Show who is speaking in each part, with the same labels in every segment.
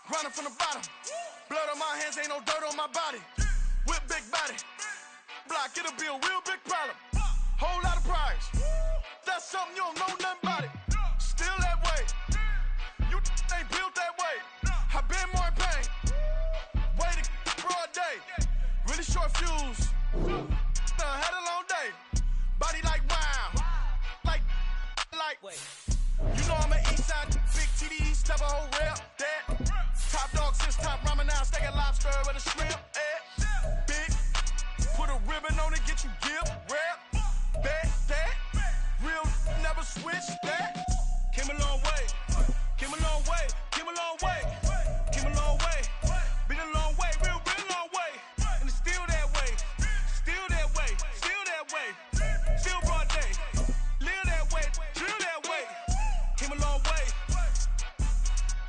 Speaker 1: Grinding from the bottom. Blood on my hands, ain't no dirt on my body. Whip big body. Block, it'll be a real big problem. Whole lot of prize. That's something you don't know nothing about it. Still that way. You ain't built that way. I been more in pain. Way to broad day. Really short fuse. Had a long day. Body like wow. Like. You know I'm an east side big TD, step a whole rep. That. Top dog since top ramen now. Steak and lobster with a shrimp. Big. Put a ribbon on it, get you gift. Rap. Bet that. Real never switch that. Came a long way. Came a long way. Came a long way. Came a long way. Been a long way. Real long way. And it's still that way. Still that way. Still that way. Still broad day. Live that way. Drill that way. Came a long way.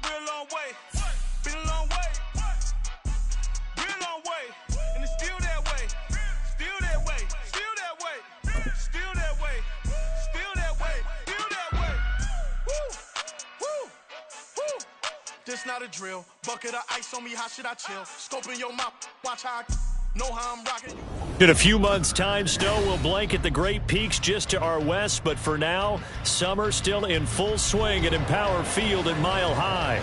Speaker 1: Real long way. Been a long way. Real long way. And it's still that way. Still that way. Still that way. Still that way. Still that way. Still that way. Woo. Woo. Woo. This not a drill. Bucket of ice on me. How should I chill? Scoping your mouth. Watch how I know how I'm rocking you.
Speaker 2: In a few months' time, snow will blanket the Great Peaks just to our west, but for now, summer still in full swing at Empower Field at Mile High.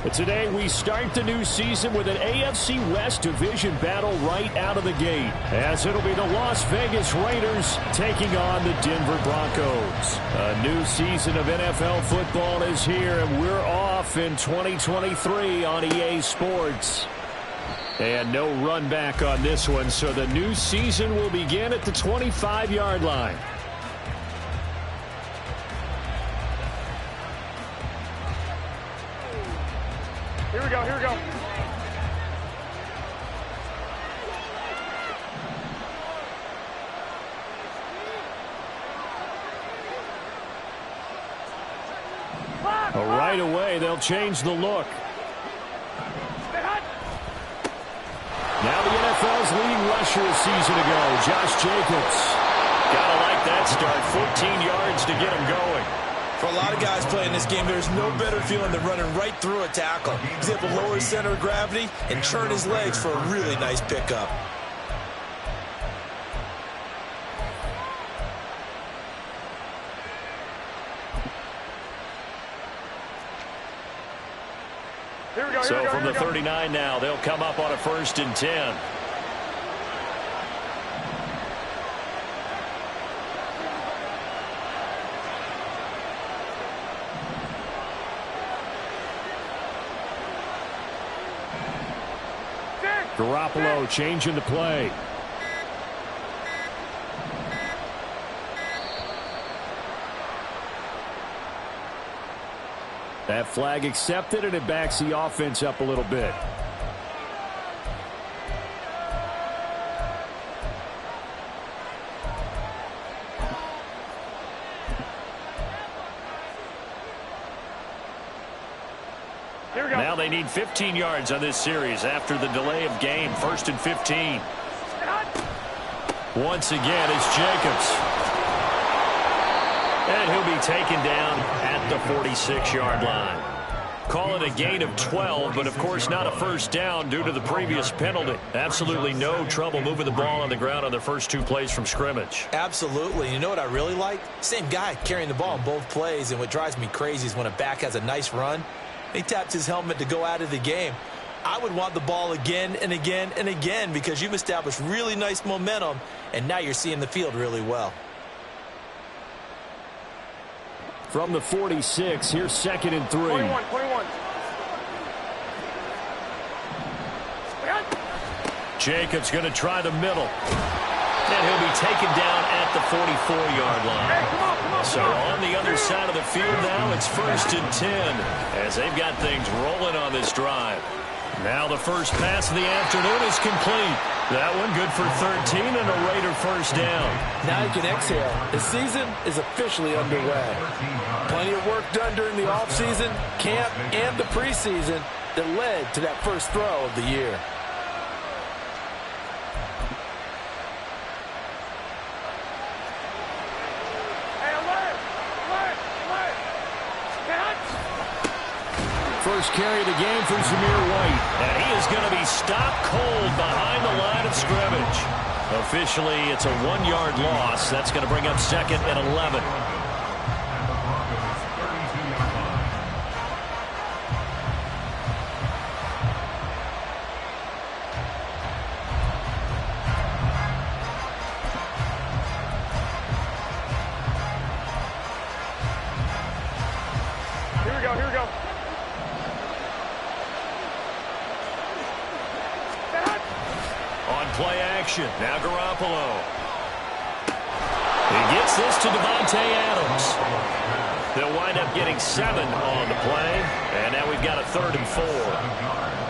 Speaker 2: But today, we start the new season with an AFC West division battle right out of the gate, as it'll be the Las Vegas Raiders taking on the Denver Broncos. A new season of NFL football is here, and we're off in 2023 on EA Sports. And no run back on this one, so the new season will begin at the 25-yard line.
Speaker 3: Here we go, here we go.
Speaker 2: Right away, they'll change the look. Now the NFL's leading rusher a season ago, Josh Jacobs. Gotta like that start, 14 yards to get him going.
Speaker 4: For a lot of guys playing this game, there's no better feeling than running right through a tackle. He's able to lower his center of gravity and turn his legs for a really nice pickup.
Speaker 2: So from the 39 now, they'll come up on a 1st and 10. Garoppolo changing the play. That flag accepted, and it backs the offense up a little bit. Now they need 15 yards on this series after the delay of game. 1st and 15. Once again, it's Jacobs. And he'll be taken down at the 46-yard line. Call it a gain of 12, but of course not a first down due to the previous penalty. Absolutely no trouble moving the ball on the ground on their first 2 plays from scrimmage.
Speaker 4: Absolutely. You know what I really like? Same guy carrying the ball in both plays, and what drives me crazy is when a back has a nice run, he taps his helmet to go out of the game. I would want the ball again and again and again because you've established really nice momentum, and now you're seeing the field really well.
Speaker 2: From the 46, here's 2nd and 3.
Speaker 3: 21.
Speaker 2: Jacobs going to try the middle. And he'll be taken down at the 44-yard line.
Speaker 3: Hey, come on,
Speaker 2: so on the other side of the field now, it's 1st and 10 as they've got things rolling on this drive. Now the first pass of the afternoon is complete. That one good for 13 and a Raider first down.
Speaker 4: Now you can exhale. The season is officially underway. Plenty of work done during the offseason, camp, and the preseason that led to that first throw of the year.
Speaker 2: first carry of the game for Zamir White. And he is going to be stopped cold behind the line of scrimmage. Officially, it's a 1-yard loss. That's going to bring up second and 11.
Speaker 3: Here we go.
Speaker 2: On play action, now Garoppolo. He gets this to Devontae Adams. They'll wind up getting 7 on the play, and now we've got a 3rd and 4.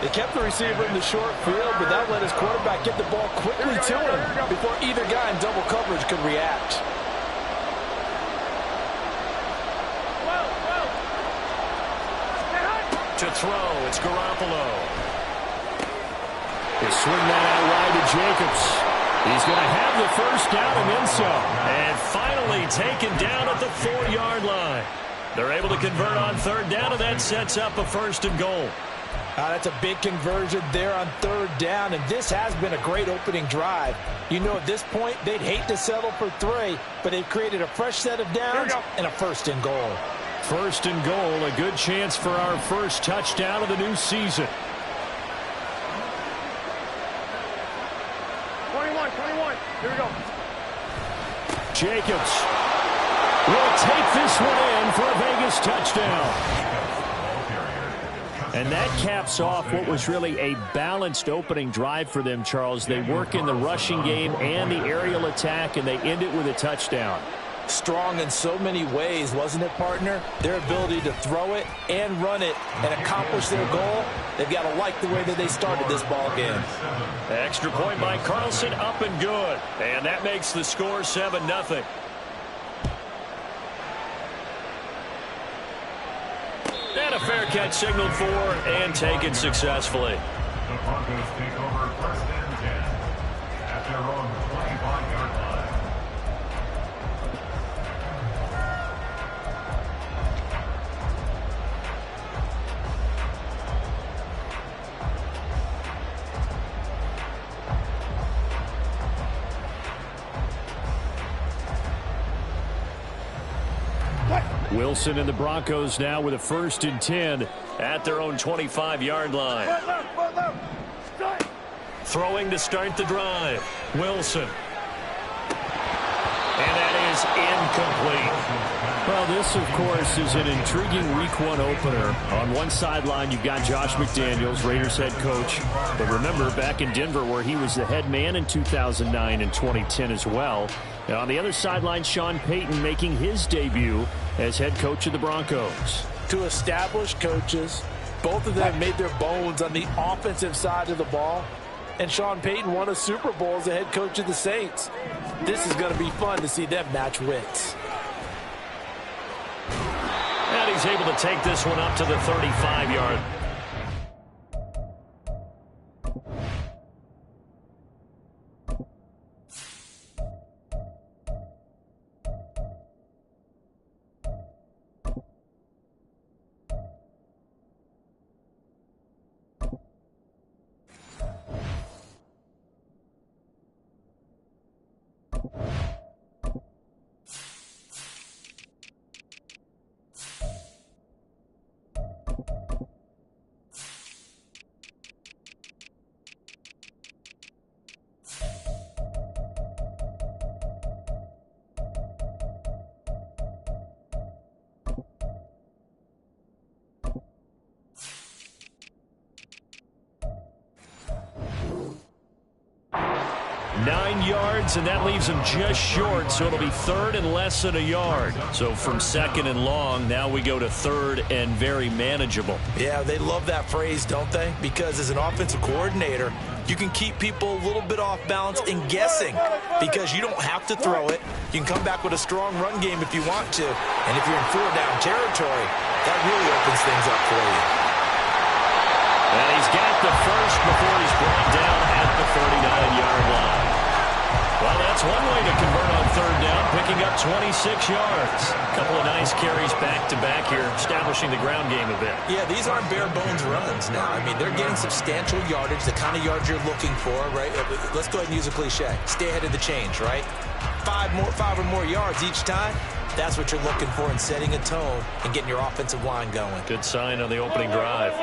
Speaker 4: They kept the receiver in the short field, but that let his quarterback get the ball quickly to him before either guy in double coverage could react.
Speaker 2: To throw, it's Garoppolo. He'll swing that out wide to Jacobs. He's going to have the first down and then some. And finally taken down at the 4-yard line. They're able to convert on 3rd down, and that sets up a 1st and goal.
Speaker 4: That's a big conversion there on 3rd down, and this has been a great opening drive. You know, at this point, they'd hate to settle for 3, but they've created a fresh set of downs and a 1st and goal.
Speaker 2: 1st and goal, a good chance for our first touchdown of the new season.
Speaker 3: 21. Here we go.
Speaker 2: Jacobs will take this one in for a Vegas touchdown. And that caps off what was really a balanced opening drive for them, Charles. They work in the rushing game and the aerial attack, and they end it with a touchdown.
Speaker 4: Strong in so many ways, wasn't it, partner? Their ability to throw it and run it and accomplish their goal, they've got to like the way that they started this ball game.
Speaker 2: Extra point by Carlson, up and good. And that makes the score 7-0. And a fair catch signaled for and taken successfully.
Speaker 5: The Broncos take over 1st and 10 at their own 25-yard line.
Speaker 2: Wilson and the Broncos now with a 1st and 10 at their own 25-yard line. Throwing to start the drive. Wilson. And that is incomplete. Well, this, of course, is an intriguing Week 1 opener. On one sideline, you've got Josh McDaniels, Raiders head coach. But remember, back in Denver, where he was the head man in 2009 and 2010 as well. And on the other sideline, Sean Payton making his debut as head coach of the Broncos.
Speaker 4: Two established coaches. Both of them made their bones on the offensive side of the ball. And Sean Payton won a Super Bowl as the head coach of the Saints. This is going to be fun to see them match wits.
Speaker 2: And he's able to take this one up to the 35-yard. And that leaves him just short, so it'll be 3rd and less than a yard. So from 2nd and long, now we go to 3rd and very manageable.
Speaker 4: Yeah, they love that phrase, don't they? Because as an offensive coordinator, you can keep people a little bit off balance and guessing because you don't have to throw it. You can come back with a strong run game if you want to. And if you're in 4-down territory, that really opens things up for you.
Speaker 2: And he's got the first before he's brought down at the 39-yard line. Well, that's one way to convert on 3rd down, pick picking up 26 yards. A couple of nice carries back-to-back here, establishing the ground game a bit.
Speaker 4: Yeah, these aren't bare-bones runs now. I mean, they're getting substantial yardage, the kind of yards you're looking for, right? Let's go ahead and use a cliche. Stay ahead of the change, right? Five or more yards each time. That's what you're looking for in setting a tone and getting your offensive line going.
Speaker 2: Good sign on the opening drive.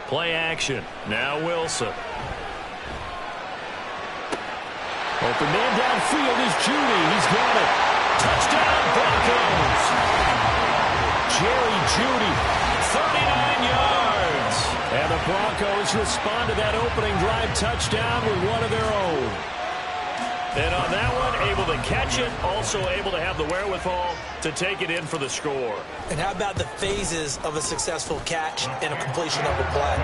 Speaker 2: Play action. Now Wilson. Open man downfield is Judy. He's got it. Touchdown Broncos. Jerry Judy, 39 yards. And the Broncos respond to that opening drive touchdown with one of their own. And on that one, able to catch it, also able to have the wherewithal to take it in for the score.
Speaker 4: And how about the phases of a successful catch and a completion of a play?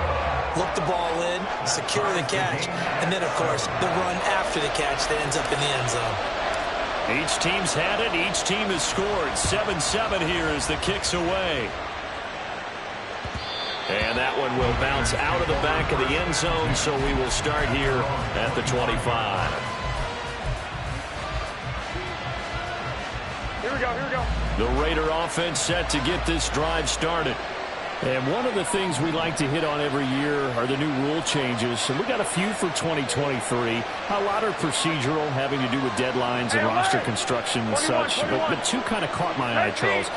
Speaker 4: Look the ball in, secure the catch, and then, of course, the run after the catch that ends up in the end zone.
Speaker 2: Each team's had it. Each team has scored. 7-7 here as the kick's away. And that one will bounce out of the back of the end zone, so we will start here at the 25.
Speaker 3: Here we go.
Speaker 2: The Raider offense set to get this drive started. And one of the things we like to hit on every year are the new rule changes. And we got a few for 2023. A lot are procedural, having to do with deadlines and roster construction and such. But two kind of caught my eye, Charles.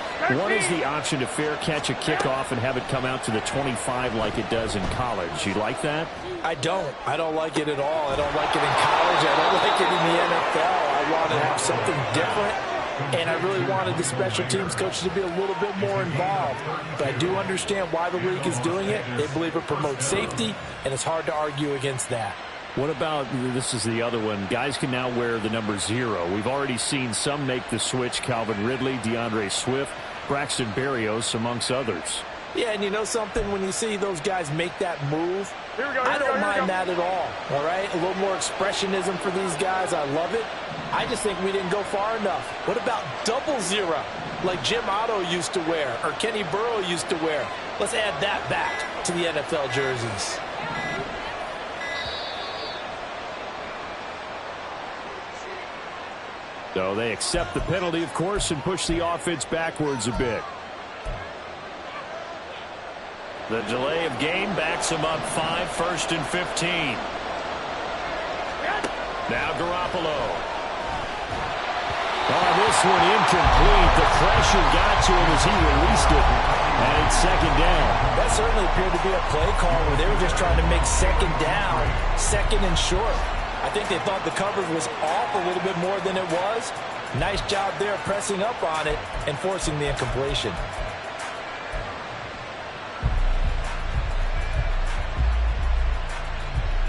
Speaker 2: One is the option to fair catch a kickoff and have it come out to the 25 like it does in college. You like that?
Speaker 4: I don't like it at all. I don't like it in college. I don't like it in the NFL. I want to have something different. And I really wanted the special teams coaches to be a little bit more involved. But I do understand why the league is doing it. They believe it promotes safety, and it's hard to argue against that.
Speaker 2: What about, this is the other one, guys can now wear the number 0. We've already seen some make the switch, Calvin Ridley, DeAndre Swift, Braxton Berrios, amongst others.
Speaker 4: Yeah, and you know something? When you see those guys make that move, I don't mind that at all right? A little more expressionism for these guys. I love it. I just think we didn't go far enough. What about 00, like Jim Otto used to wear or Kenny Burrow used to wear? Let's add that back to the NFL jerseys.
Speaker 2: So they accept the penalty, of course, and push the offense backwards a bit. The delay of game backs them up 5, 1st and 15. Now Garoppolo. Oh, this one incomplete. The pressure got to him as he released it. And it's 2nd down.
Speaker 4: That certainly appeared to be a play call where they were just trying to make 2nd down, 2nd and short. I think they thought the coverage was off a little bit more than it was. Nice job there pressing up on it and forcing the incompletion.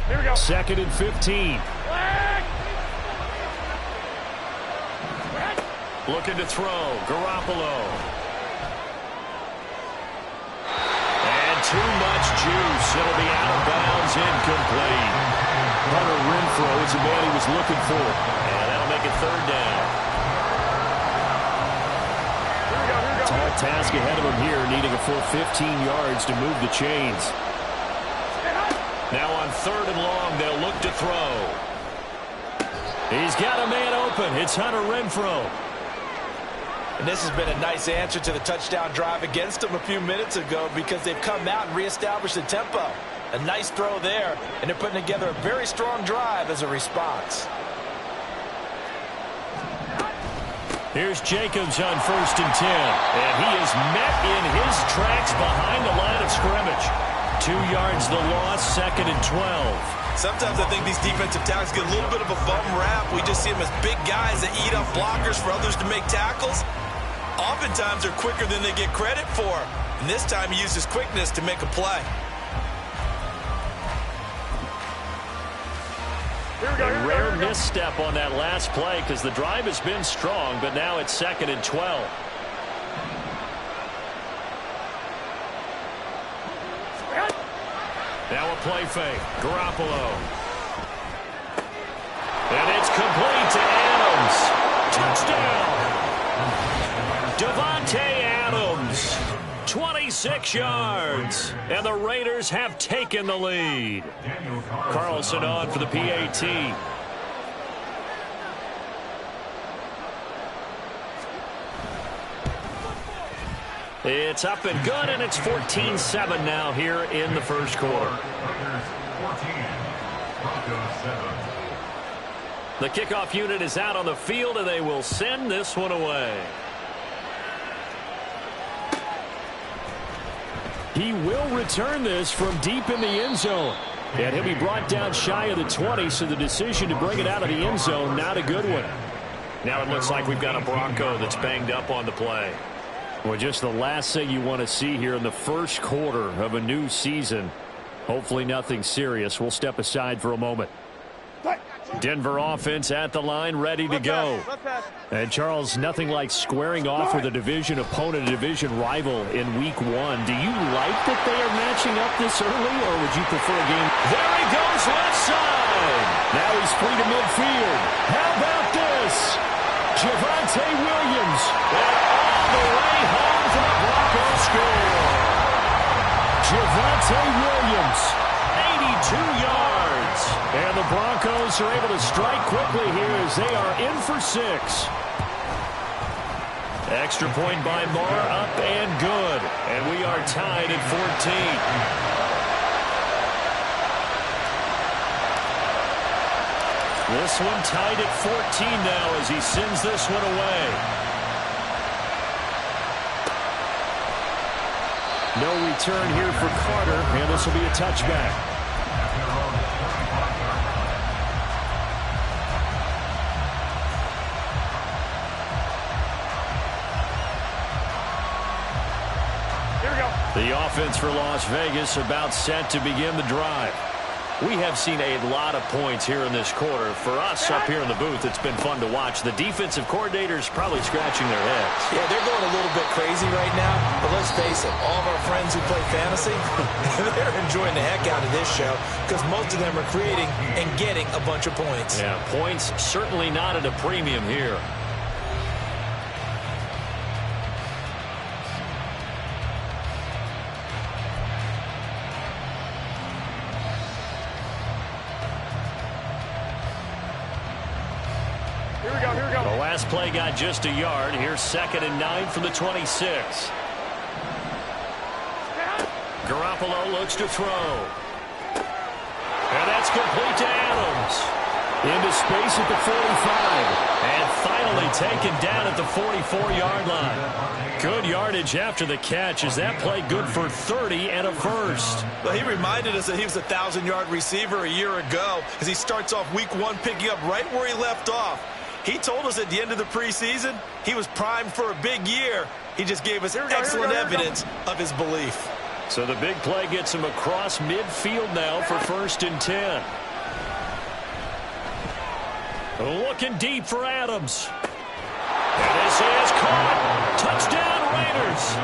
Speaker 3: Here we go.
Speaker 2: 2nd and 15. Looking to throw. Garoppolo. And too much juice. It'll be out of bounds, incomplete. Hunter Renfrow is the man he was looking for. And that'll make it 3rd down. Tall task ahead of him here, needing a full 15 yards to move the chains. Now on 3rd and long, they'll look to throw. He's got a man open. It's Hunter Renfrow.
Speaker 4: And this has been a nice answer to the touchdown drive against them a few minutes ago because they've come out and reestablished the tempo. A nice throw there, and they're putting together a very strong drive as a response.
Speaker 2: Here's Jacobs on 1st and 10. And he is met in his tracks behind the line of scrimmage. 2 yards the loss, 2nd and 12.
Speaker 4: Sometimes I think these defensive tackles get a little bit of a bum rap. We just see them as big guys that eat up blockers for others to make tackles. Oftentimes they're quicker than they get credit for. And this time he used his quickness to make a play.
Speaker 2: A rare misstep on that last play because the drive has been strong, but now it's 2nd and 12. Now a play fake. Garoppolo. And it's complete to Adams. Touchdown. Devontae Adams. 26 yards. And the Raiders have taken the lead. Carlson on for the PAT. It's up and good, and it's 14-7 now here in the first quarter. The kickoff unit is out on the field, and they will send this one away. He will return this from deep in the end zone. And he'll be brought down shy of the 20, so the decision to bring it out of the end zone, not a good one. Now it looks like we've got a Bronco that's banged up on the play. Well, just the last thing you want to see here in the first quarter of a new season. Hopefully nothing serious. We'll step aside for a moment. Denver offense at the line, ready to go. And, Charles, nothing like squaring off with a division opponent, a division rival in week 1. Do you like that they are matching up this early, or would you prefer a game? There he goes, left side. Now he's free to midfield. How about this? Javonte Williams. And all the way home for the Broncos score. Javonte Williams, 82 yards. And the Broncos are able to strike quickly here as they are in for 6. Extra point by Marr, up and good. And we are tied at 14. This one tied at 14 now as he sends this one away. No return here for Carter, and this will be a touchback.
Speaker 3: Here we go.
Speaker 2: The offense for Las Vegas about set to begin the drive. We have seen a lot of points here in this quarter. For us up here in the booth, it's been fun to watch. The defensive coordinators probably scratching their heads.
Speaker 4: Yeah, they're going a little bit crazy right now. But let's face it, all of our friends who play fantasy, they're enjoying the heck out of this show because most of them are creating and getting a bunch of points.
Speaker 2: Yeah, points certainly not at a premium here. The last play got just a yard. Here's 2nd and 9 from the 26. Garoppolo looks to throw. And that's complete to Adams. Into space at the 45. And finally taken down at the 44-yard line. Good yardage after the catch. Is that play good for 30 and a first?
Speaker 4: Well, he reminded us that he was a 1,000-yard receiver a year ago as he starts off week 1 picking up right where he left off. He told us at the end of the preseason he was primed for a big year. He just gave us excellent evidence of his belief.
Speaker 2: So the big play gets him across midfield now for 1st and 10. Looking deep for Adams. And this is caught. Touchdown, Raiders.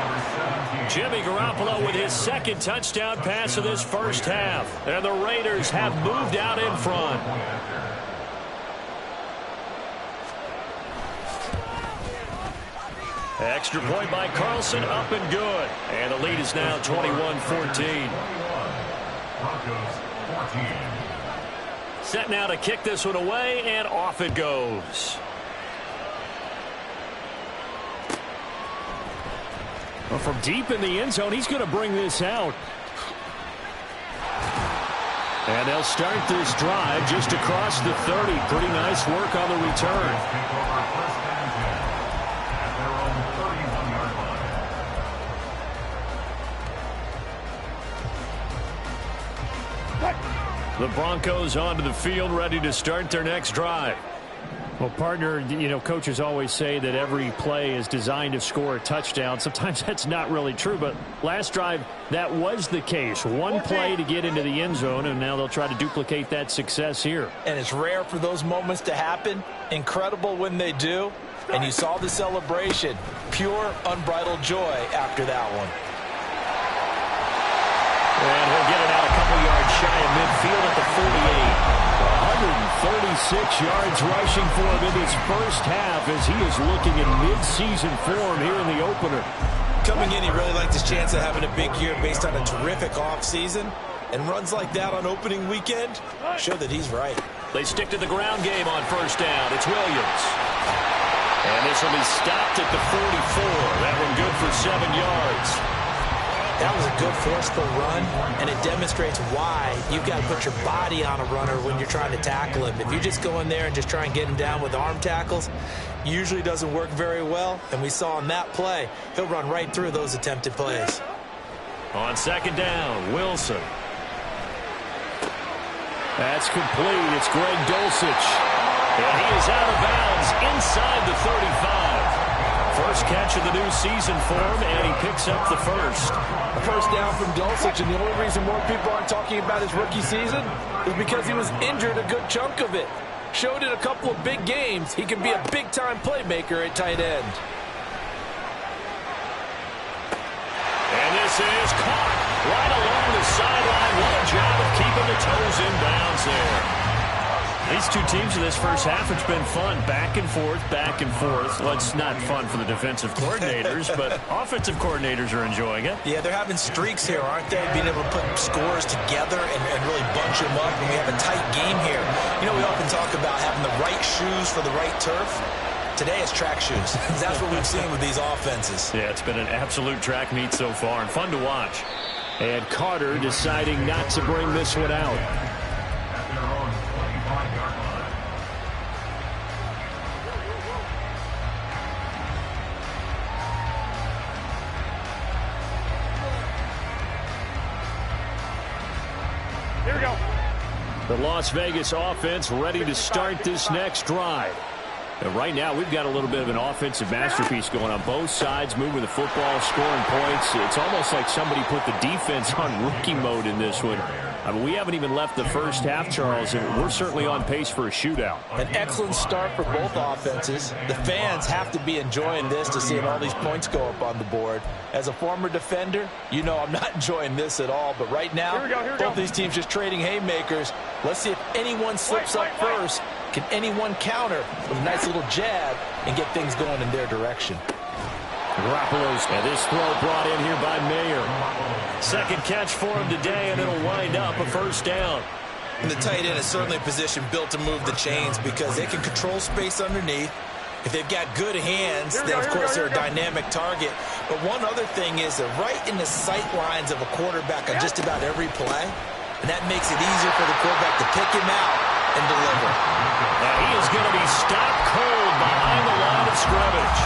Speaker 2: Jimmy Garoppolo with his 2nd touchdown pass of this first half. And the Raiders have moved out in front. Extra point by Carlson, up and good. And the lead is now 21-14. Set now to kick this one away, and off it goes. Well, from deep in the end zone, he's going to bring this out. And they'll start this drive just across the 30. Pretty nice work on the return. The Broncos onto the field, ready to start their next drive. Well, partner, you know, coaches always say that every play is designed to score a touchdown. Sometimes that's not really true, but last drive, that was the case. One play to get into the end zone, and now they'll try to duplicate that success here.
Speaker 4: And it's rare for those moments to happen. Incredible when they do. And you saw the celebration. Pure, unbridled joy after that one.
Speaker 2: And he'll get it out a couple yards shy of midfield at the 48. 136 yards rushing for him in his first half as he is looking in mid-season form here in the opener.
Speaker 4: Coming in, he really liked his chance of having a big year based on a terrific offseason. And runs like that on opening weekend show that he's right.
Speaker 2: They stick to the ground game on first down. It's Williams. And this will be stopped at the 44. That one good for 7 yards.
Speaker 4: That was a good forceful run, and it demonstrates why you've got to put your body on a runner when you're trying to tackle him. If you just go in there and just try and get him down with arm tackles, usually doesn't work very well. And we saw in that play, he'll run right through those attempted plays.
Speaker 2: On second down, Wilson. That's complete. It's Greg Dulcich. And he is out of bounds inside the 35. First catch of the new season for him, and he picks up the first.
Speaker 6: A first down from Dulcich, and the only reason more people aren't talking about his rookie season is because he was injured a good chunk of it. Showed in a couple of big games he can be a big-time playmaker at tight end.
Speaker 2: And this is caught right along the sideline. What a job of keeping the toes in bounds there. These two teams in this first half, it's been fun. Back and forth, back and forth. Well, it's not fun for the defensive coordinators, but offensive coordinators are enjoying it.
Speaker 4: Yeah, they're having streaks here, aren't they? Being able to put scores together and really bunch them up. And we have a tight game here. You know, we often talk about having the right shoes for the right turf. Today it's track shoes. That's what we've seen with these offenses.
Speaker 2: Yeah, it's been an absolute track meet so far and fun to watch. And Carter deciding not to bring this one out.
Speaker 3: Here we go.
Speaker 2: The Las Vegas offense ready to start this next drive. And right now, we've got a little bit of an offensive masterpiece going on both sides, moving the football, scoring points. It's almost like somebody put the defense on rookie mode in this one. I mean, we haven't even left the first half, Charles, and we're certainly on pace for a shootout.
Speaker 4: An excellent start for both offenses. The fans have to be enjoying this to see all these points go up on the board. As a former defender, you know I'm not enjoying this at all. But right now, both these teams just trading haymakers. Let's see if anyone slips up first. Can anyone counter with a nice little jab and get things going in their direction?
Speaker 2: Garoppolo's, and this throw brought in here by Mayer. Second catch for him today, and it'll wind up a first down.
Speaker 4: And the tight end is certainly a position built to move the chains because they can control space underneath. If they've got good hands, then of course they're a dynamic target. But one other thing is they're right in the sight lines of a quarterback on just about every play. And that makes it easier for the quarterback to pick him out and deliver.
Speaker 2: Now he is going to be stopped cold behind the line of scrimmage.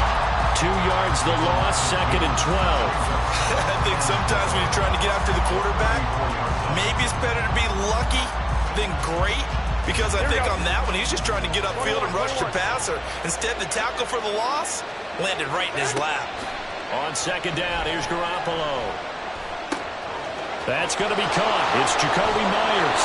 Speaker 2: 2 yards the loss, second and 12.
Speaker 4: I think sometimes when you're trying to get after the quarterback, maybe it's better to be lucky than great. Because I think on that one, he's just trying to get upfield and rush the passer. Instead, the tackle for the loss landed right in his lap.
Speaker 2: On second down, here's Garoppolo. That's going to be caught. It's Jacoby Myers.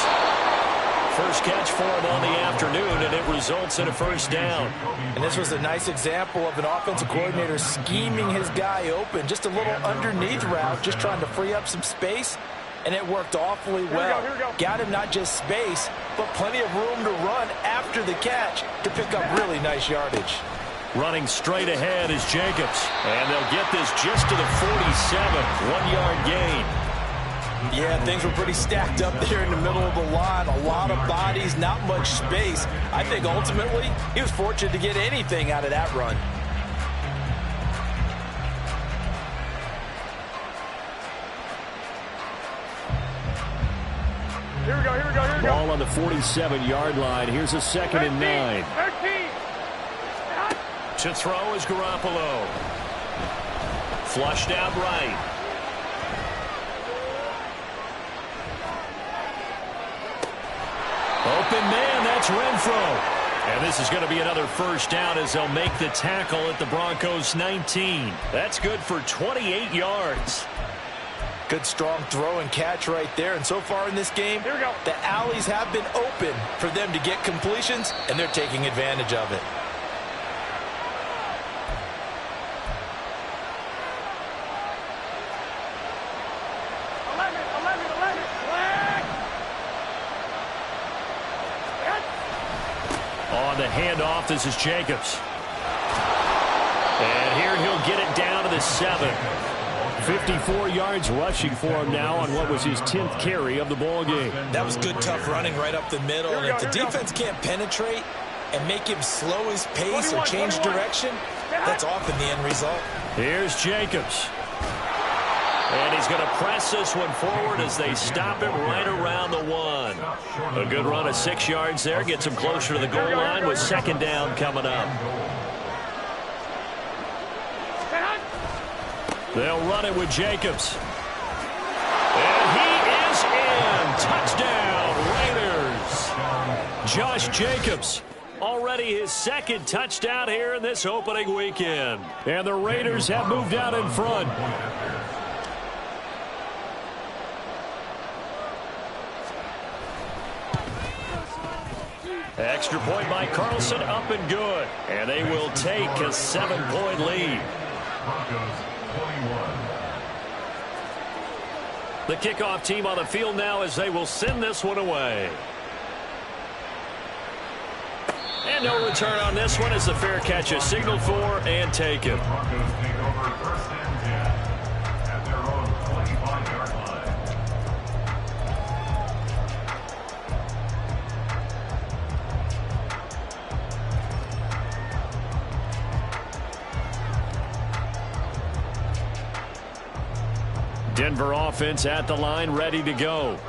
Speaker 2: First catch for him on the afternoon, and it results in a first down.
Speaker 6: And this was a nice example of an offensive coordinator scheming his guy open. Just a little underneath route, just trying to free up some space. And it worked awfully well.
Speaker 3: Here we go.
Speaker 6: Got him not just space, but plenty of room to run after the catch to pick up really nice yardage.
Speaker 2: Running straight ahead is Jacobs. And they'll get this just to the 47. 1 yard gain.
Speaker 6: Yeah, things were pretty stacked up there in the middle of the line. A lot of bodies, not much space. I think ultimately he was fortunate to get anything out of that run.
Speaker 3: Here we go, here we go, here we go.
Speaker 2: Ball on the 47-yard line. Here's a second and 9.
Speaker 3: 13.
Speaker 2: To throw is Garoppolo. Flushed out right. Open man, that's Renfro. And this is going to be another first down as they'll make the tackle at the Broncos' 19. That's good for 28 yards.
Speaker 6: Good strong throw and catch right there. And so far in this game,
Speaker 3: Here we go.
Speaker 6: the alleys have been open for them to get completions, and they're taking advantage of it.
Speaker 2: On the handoff, this is Jacobs. And here he'll get it down to the 7. 54 yards rushing for him now on what was his 10th carry of the ball game.
Speaker 4: That was good, tough running right up the middle. And if the defense can't penetrate and make him slow his pace or change direction, that's often the end result.
Speaker 2: Here's Jacobs. And he's going to press this one forward as they stop him right around the 1. A good run of 6 yards there. Gets him closer to the goal line with second down coming up. They'll run it with Jacobs. And he is in. Touchdown, Raiders. Josh Jacobs. Already his second touchdown here in this opening weekend. And the Raiders have moved out in front. Extra point by Carlson, up and good. And they will take a 7-point lead. The kickoff team on the field now as they will send this one away. And no return on this one as the fair catch is signaled for and taken.
Speaker 5: Broncos take over first and 10 at their own 25-yard line.
Speaker 2: Denver offense at the line, ready to go.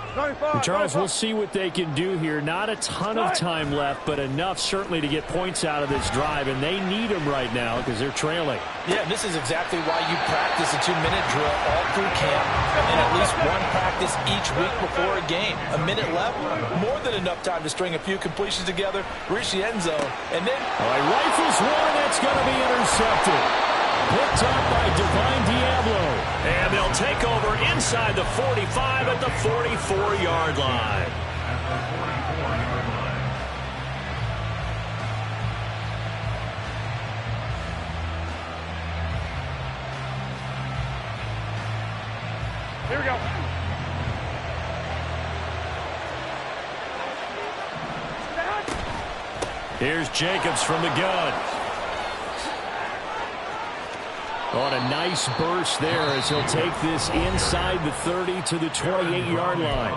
Speaker 2: Charles, we'll see what they can do here. Not a ton of time left, but enough certainly to get points out of this drive, and they need them right now because they're trailing.
Speaker 6: Yeah, this is exactly why you practice a 2-minute drill all through camp and at least one practice each week before a game. A minute left, more than enough time to string a few completions together, reach the end zone, and then...
Speaker 2: All right, rifles one, that's going to be intercepted. Picked up by Divine Diablo. And they'll take over inside the 45 at the 44-yard line.
Speaker 3: Here we go.
Speaker 2: Here's Jacobs from the gun. On a nice burst there as he'll take this inside the 30 to the 28-yard line.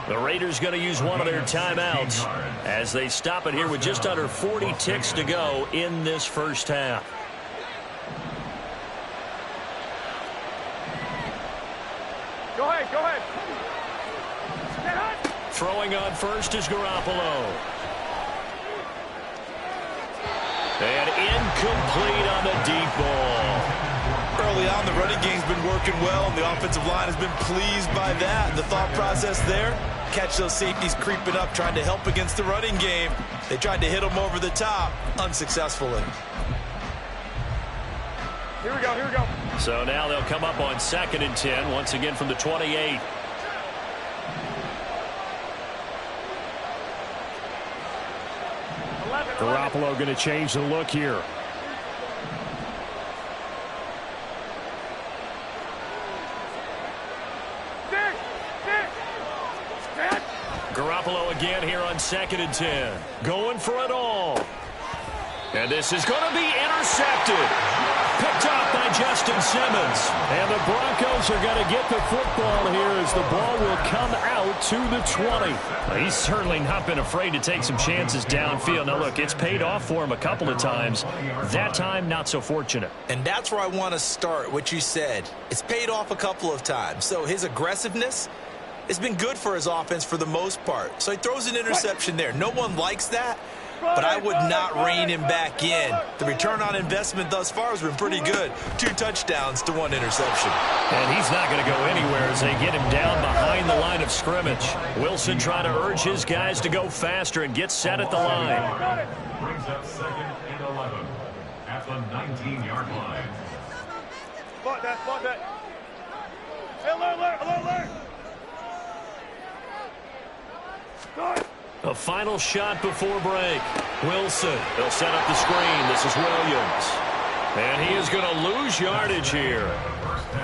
Speaker 2: The Raiders going to use one of their timeouts as they stop it here with just under 40 ticks to go in this first half.
Speaker 3: Go ahead, go ahead.
Speaker 2: Throwing on first is Garoppolo. And incomplete on the deep ball.
Speaker 4: Early on, the running game's been working well, and the offensive line has been pleased by that. The thought process there, catch those safeties creeping up, trying to help against the running game. They tried to hit them over the top, unsuccessfully.
Speaker 3: Here we go, here we go.
Speaker 2: So now they'll come up on 2nd and 10, once again from the 28. Garoppolo going to change the look here. Garoppolo again here on 2nd and 10. Going for it all. And this is going to be intercepted. Picked off by Justin Simmons. And the Broncos are going to get the football here as the ball will come out to the 20. Well, he's certainly not been afraid to take some chances downfield. Now, look, it's paid off for him a couple of times. That time, not so fortunate.
Speaker 4: And that's where I want to start, what you said. It's paid off a couple of times. So his aggressiveness has been good for his offense for the most part. So he throws an interception there. No one likes that, but I would not rein him back in. The return on investment thus far has been pretty good. 2 touchdowns to 1 interception.
Speaker 2: And he's not going to go anywhere as they get him down behind the line of scrimmage. Wilson trying to urge his guys to go faster and get set at the line.
Speaker 5: Brings up 2nd and 11 at the 19-yard line.
Speaker 3: Spot that, spot that. Hey, alert, alert, alert, alert.
Speaker 2: A final shot before break. Wilson, they'll set up the screen. This is Williams. And he is going to lose yardage here.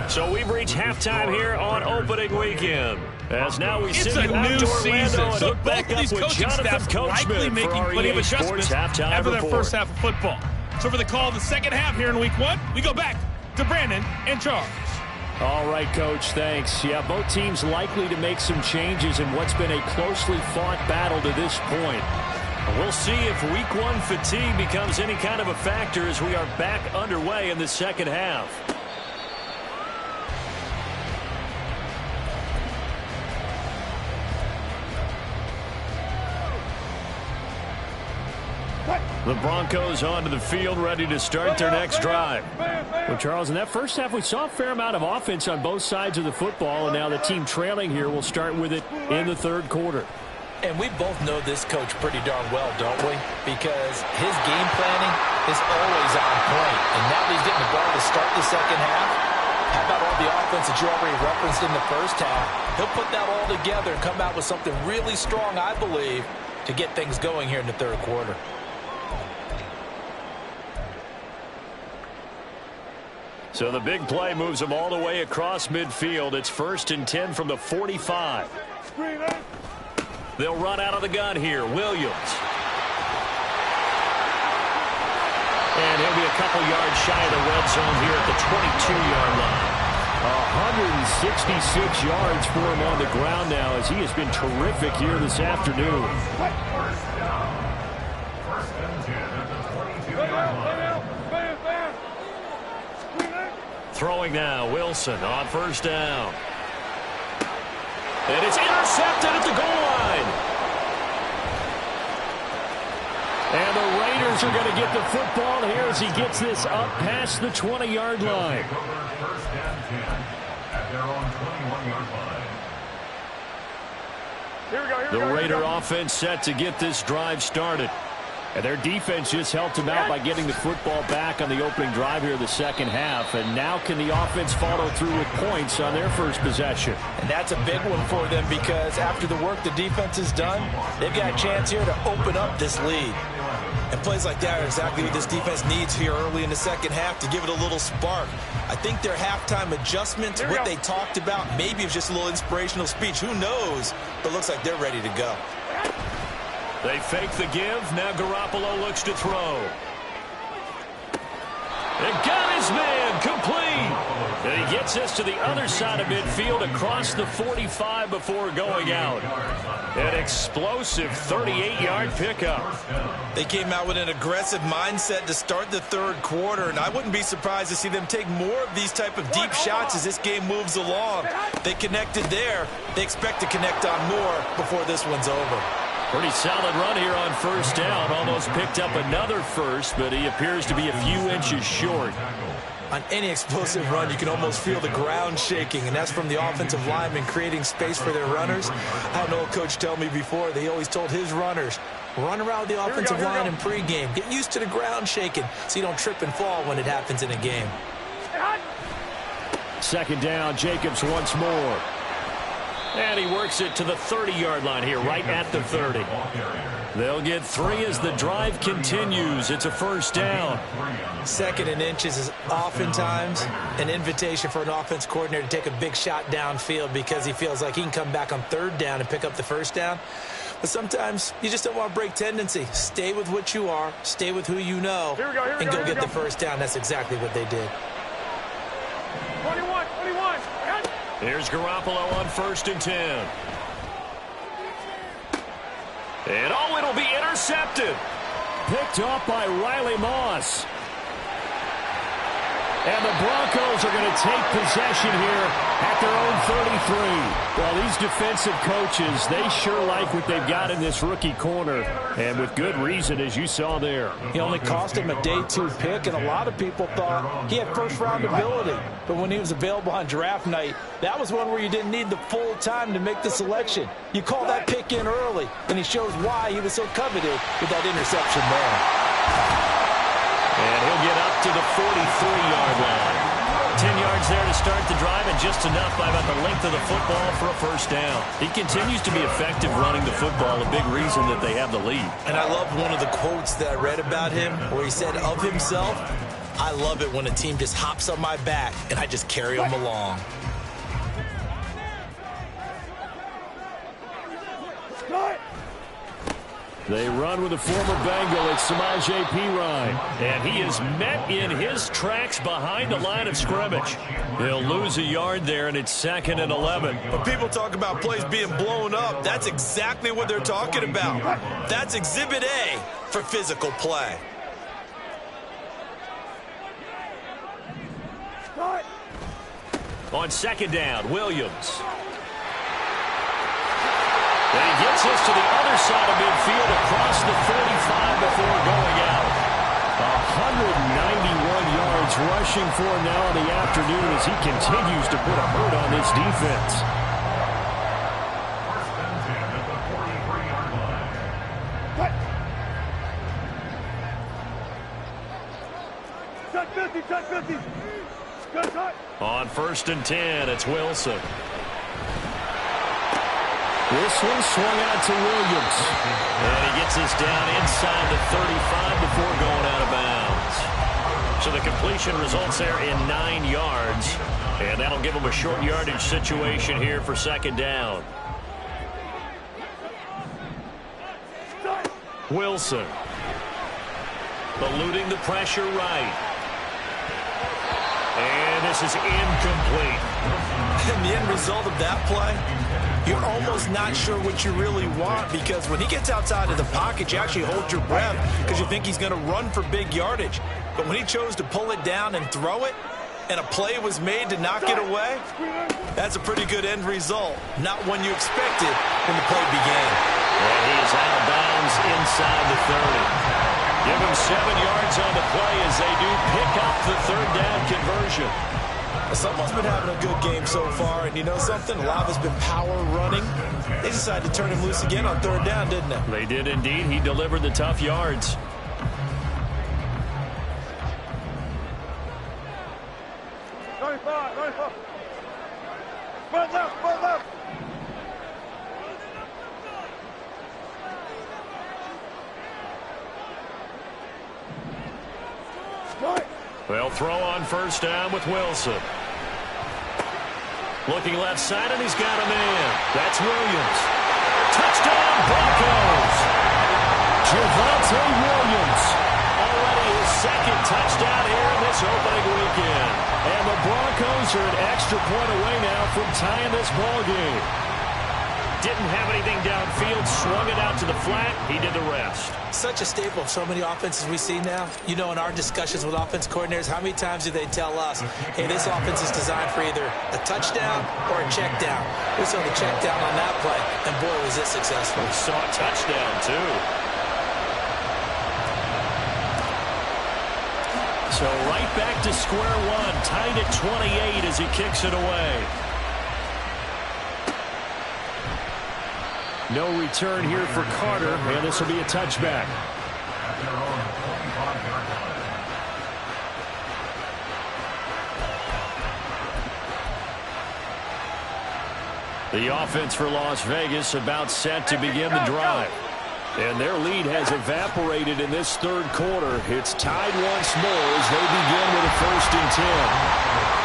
Speaker 2: So we've reached halftime here on opening weekend. As now we send you out to Orlando and look back up with Jonathan Coachman for our EA Sports halftime
Speaker 7: after their
Speaker 2: report.
Speaker 7: first half of football. So for the call of the second half here in week 1, we go back to Brandon and Charles.
Speaker 2: All right, Coach, thanks. Yeah, both teams likely to make some changes in what's been a closely fought battle to this point. We'll see if Week 1 fatigue becomes any kind of a factor as we are back underway in the second half. The Broncos onto the field, ready to start their next drive. Well, Charles, in that first half, we saw a fair amount of offense on both sides of the football, and now the team trailing here will start with it in the third quarter.
Speaker 4: And we both know this coach pretty darn well, don't we? Because his game planning is always on point. And now that he's getting the ball to start the second half, how about all the offense that you already referenced in the first half? He'll put that all together and come out with something really strong, I believe, to get things going here in the third quarter.
Speaker 2: So the big play moves them all the way across midfield. It's 1st and 10 from the 45. They'll run out of the gun here. Williams. And he'll be a couple yards shy of the red zone here at the 22-yard line. 166 yards for him on the ground now as he has been terrific here this afternoon.
Speaker 5: First and 10 at the 22-yard line.
Speaker 2: Throwing now, Wilson on first down. And it's intercepted at the goal line. And the Raiders are going to get the football here as he gets this up past the 20-yard line.
Speaker 5: First and 10 at their own 21-yard line.
Speaker 3: Here we go.
Speaker 2: The Raider offense set to get this drive started. And their defense just helped them out by getting the football back on the opening drive here in the second half. And now can the offense follow through with points on their first possession?
Speaker 4: And that's a big one for them because after the work the defense has done, they've got a chance here to open up this lead. And plays like that are exactly what this defense needs here early in the second half to give it a little spark. I think their halftime adjustments, what they talked about, maybe it was just a little inspirational speech. Who knows? But it looks like they're ready to go.
Speaker 2: They fake the give. Now Garoppolo looks to throw. And got his man complete. And he gets us to the other side of midfield across the 45 before going out. An explosive 38-yard pickup.
Speaker 4: They came out with an aggressive mindset to start the third quarter, and I wouldn't be surprised to see them take more of these type of deep shots as this game moves along. They connected there. They expect to connect on more before this one's over.
Speaker 2: Pretty solid run here on first down. Almost picked up another first, but he appears to be a few inches short.
Speaker 4: On any explosive run, you can almost feel the ground shaking, and that's from the offensive linemen creating space for their runners. I had an old coach tell me before that he always told his runners, run around the offensive line in pregame. Get used to the ground shaking so you don't trip and fall when it happens in a game.
Speaker 2: Second down, Jacobs once more. And he works it to the 30-yard line here, right at the 30. They'll get 3 as the drive continues. It's a first down.
Speaker 4: 2nd and inches is oftentimes an invitation for an offense coordinator to take a big shot downfield because he feels like he can come back on 3rd down and pick up the first down. But sometimes you just don't want to break tendency. Stay with what you are, stay with who you know, and go get the first down. That's exactly what they did.
Speaker 3: 21.
Speaker 2: Here's Garoppolo on 1st and 10. And it'll be intercepted. Picked off by Riley Moss. And the Broncos are going to take possession here at their own 33. Well, these defensive coaches, they sure like what they've got in this rookie corner. And with good reason, as you saw there.
Speaker 6: He only cost him a day 2 pick, and a lot of people thought he had first-round ability. But when he was available on draft night, that was one where you didn't need the full time to make the selection. You call that pick in early, and he shows why he was so coveted with that interception there.
Speaker 2: And he'll get up to the 43-yard line. 10 yards there to start the drive, and just enough by about the length of the football for a first down. He continues to be effective running the football, a big reason that they have the lead.
Speaker 4: And I love one of the quotes that I read about him where he said of himself, I love it when a team just hops on my back and I just carry them along.
Speaker 2: They run with a former Bengal. It's Samaje Perine. And he is met in his tracks behind the line of scrimmage. He'll lose a yard there, and it's 2nd and 11.
Speaker 4: When people talk about plays being blown up, that's exactly what they're talking about. That's Exhibit A for physical play.
Speaker 2: On 2nd down, Williams. And he gets this to the other side of midfield across the 35 before going out. 191 yards rushing for him now in the afternoon as he continues to put a hurt on this defense.
Speaker 3: Check 50, check 50. Good cut.
Speaker 2: On 1st and 10, it's Wilson. This one swung out to Williams. And he gets this down inside the 35 before going out of bounds. So the completion results there in 9 yards. And that'll give him a short yardage situation here for 2nd down. Wilson. Eluding the pressure right. And this is incomplete.
Speaker 4: And the end result of that play, you're almost not sure what you really want, because when he gets outside of the pocket, you actually hold your breath because you think he's going to run for big yardage. But when he chose to pull it down and throw it, and a play was made to knock it away, that's a pretty good end result. Not one you expected when the play began.
Speaker 2: And he is out of bounds inside the 30. Give him 7 yards on the play as they do pick up the 3rd down conversion.
Speaker 4: Someone's been having a good game so far, and you know something? A lot of it's been power running. They decided to turn him loose again on 3rd down, didn't they?
Speaker 2: They did indeed. He delivered the tough yards.
Speaker 3: Front left, front left.
Speaker 2: They'll throw on 1st down with Wilson. Looking left side, and he's got a man. That's Williams. Touchdown, Broncos. Javonte Williams. Already his 2nd touchdown here in this opening weekend. And the Broncos are an extra point away now from tying this ball game. Didn't have anything downfield, swung it out to the flat. He did the rest.
Speaker 4: Such a staple of so many offenses we see now. You know, in our discussions with offense coordinators, how many times do they tell us, hey, this offense is designed for either a touchdown or a check down. We saw the check down on that play, and boy, was it successful.
Speaker 2: We saw a touchdown, too. So right back to square one, tied at 28 as he kicks it away. No return here for Carter, and this will be a touchback. The offense for Las Vegas about set to begin the drive. And their lead has evaporated in this 3rd quarter. It's tied once more as they begin with a 1st and 10.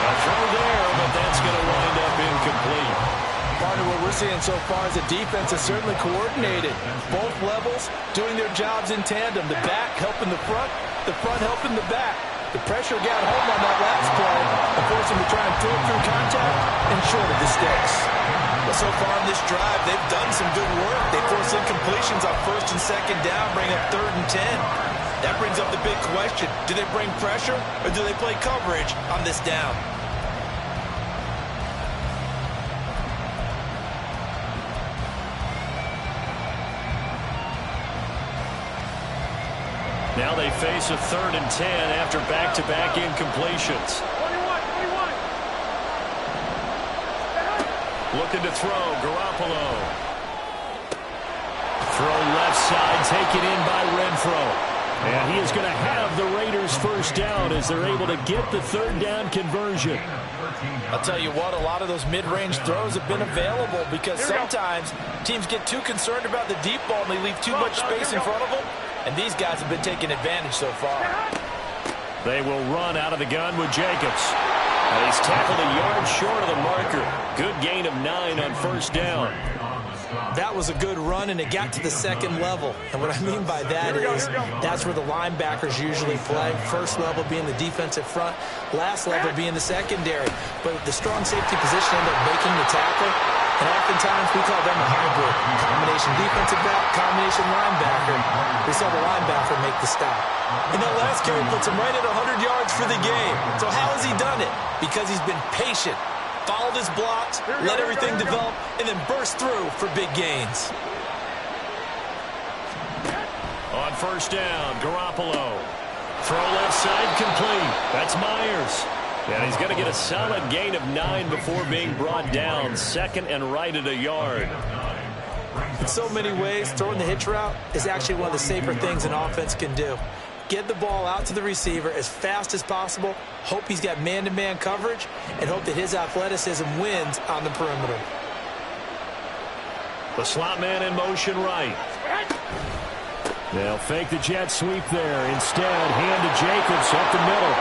Speaker 2: A throw there, but that's going to wind up incomplete.
Speaker 6: Part of what we're seeing so far is the defense is certainly coordinated. Both levels doing their jobs in tandem. The back helping the front helping the back. The pressure got home on that last play and forced him to try and throw through contact and short of the sticks.
Speaker 4: But so far in this drive, they've done some good work. They force incompletions on 1st and 2nd down, bring up 3rd and 10. That brings up the big question. Do they bring pressure or do they play coverage on this down?
Speaker 2: Now they face a 3rd and 10 after back-to-back incompletions.
Speaker 3: 21.
Speaker 2: Looking to throw, Garoppolo. Throw left side, taken in by Renfro. And he is going to have the Raiders 1st down as they're able to get the 3rd down conversion.
Speaker 6: I'll tell you what, a lot of those mid-range throws have been available because sometimes teams get too concerned about the deep ball and they leave too much space in front of them. And these guys have been taking advantage so far.
Speaker 2: They will run out of the gun with Jacobs. And he's tackled a yard short of the marker. Good gain of 9 on 1st down.
Speaker 4: That was a good run, and it got to the second level. And what I mean by that is that's where the linebackers usually play. First level being the defensive front, last level being the secondary. But the strong safety position ended up making the tackle, and oftentimes we call them a hybrid. Combination defensive back, combination linebacker. We saw the linebacker make the stop. And that last carry puts him right at 100 yards for the game. So how has he done it? Because he's been patient. Followed his blocks, let everything develop, and then burst through for big gains.
Speaker 2: On first down, Garoppolo. Throw left side complete. That's Myers. And he's going to get a solid gain of 9 before being brought down. Second and right at a yard.
Speaker 4: In so many ways, throwing the hitch route is actually one of the safer things an offense can do. Get the ball out to the receiver as fast as possible, hope he's got man-to-man coverage, and hope that his athleticism wins on the perimeter.
Speaker 2: The slot man in motion right. They'll fake the jet sweep there. Instead, hand to Jacobs up the middle.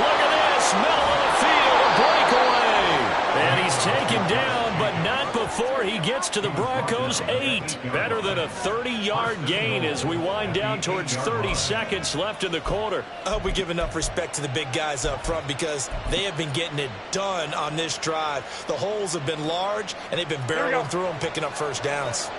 Speaker 2: Look at this, middle of the field, a breakaway. And he's taken down, but not before he gets to the Broncos' 8. Better than a 30-yard gain as we wind down towards 30 seconds left in the quarter.
Speaker 4: I hope we give enough respect to the big guys up front because they have been getting it done on this drive. The holes have been large, and they've been barreling through them, picking up first downs.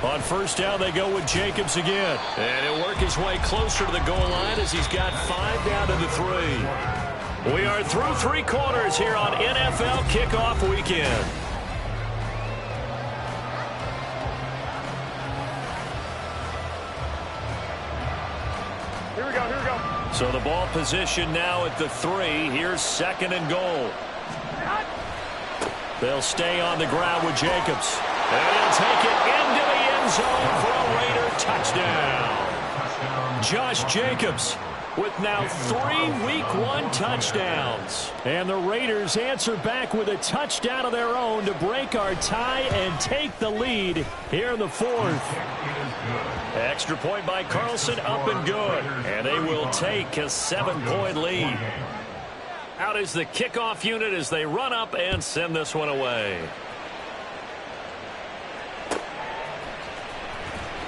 Speaker 2: On first down, they go with Jacobs again. And he'll work his way closer to the goal line as he's got 5 down to the 3. We are through 3 quarters here on NFL Kickoff Weekend.
Speaker 3: Here we go.
Speaker 2: So the ball position now at the 3. Here's second and goal. They'll stay on the ground with Jacobs. And he'll take it into the end zone for a Raider touchdown. Josh Jacobs with now 3 Week 1 touchdowns. And the Raiders answer back with a touchdown of their own to break our tie and take the lead here in the 4th. Extra point by Carlson, up and good. And they will take a 7-point lead. Out is the kickoff unit as they run up and send this one away.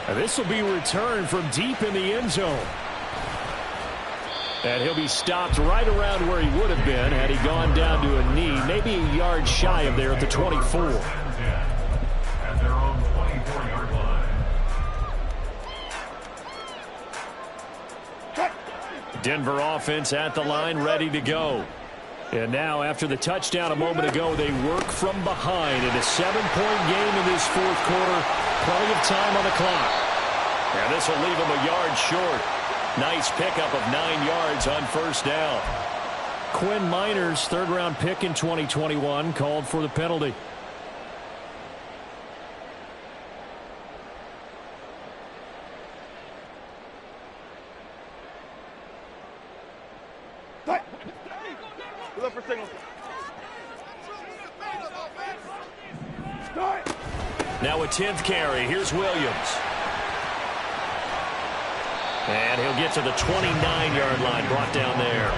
Speaker 2: And this will be returned from deep in the end zone. And he'll be stopped right around where he would have been had he gone down to a knee, maybe a yard shy of there at the 24.
Speaker 5: At their own 24-yard line.
Speaker 2: Denver offense at the line, ready to go. And now, after the touchdown a moment ago, they work from behind in a 7-point game in this 4th quarter. Plenty of time on the clock. And this will leave them a yard short. Nice pickup of 9 yards on first down. Quinn Miners, 3rd-round pick in 2021, called for the penalty.
Speaker 3: Look for signal.
Speaker 2: Now a 10th carry. Here's Williams. And he'll get to the 29-yard line, brought down there.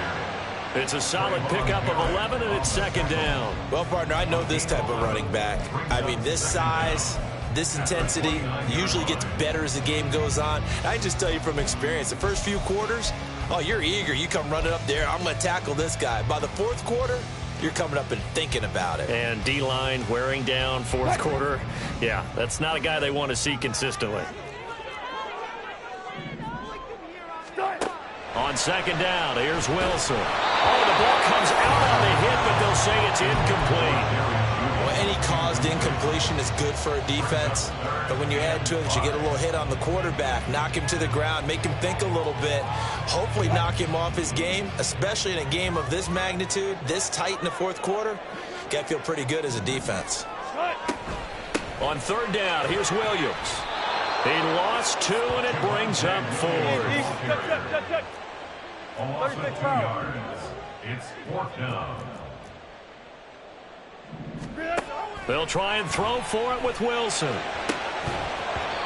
Speaker 2: It's a solid pickup of 11, and it's second down.
Speaker 4: Well, partner, I know this type of running back. I mean, this size, this intensity usually gets better as the game goes on. I can just tell you from experience, the first few quarters, oh, you're eager. You come running up there, I'm going to tackle this guy. By the 4th quarter, you're coming up and thinking about it.
Speaker 2: And D-line wearing down 4th quarter. Yeah, that's not a guy they want to see consistently. On second down, here's Wilson. Oh, the ball comes out on the hit, but they'll say it's incomplete.
Speaker 4: Well, any caused incompletion is good for a defense. But when you add to it that you get a little hit on the quarterback, knock him to the ground, make him think a little bit, hopefully knock him off his game, especially in a game of this magnitude, this tight in the 4th quarter, got to feel pretty good as a defense.
Speaker 2: On third down, here's Williams. He lost 2, and it brings up 4th.
Speaker 5: Loss of 2 yards. It's 4th down.
Speaker 2: They'll try and throw for it with Wilson.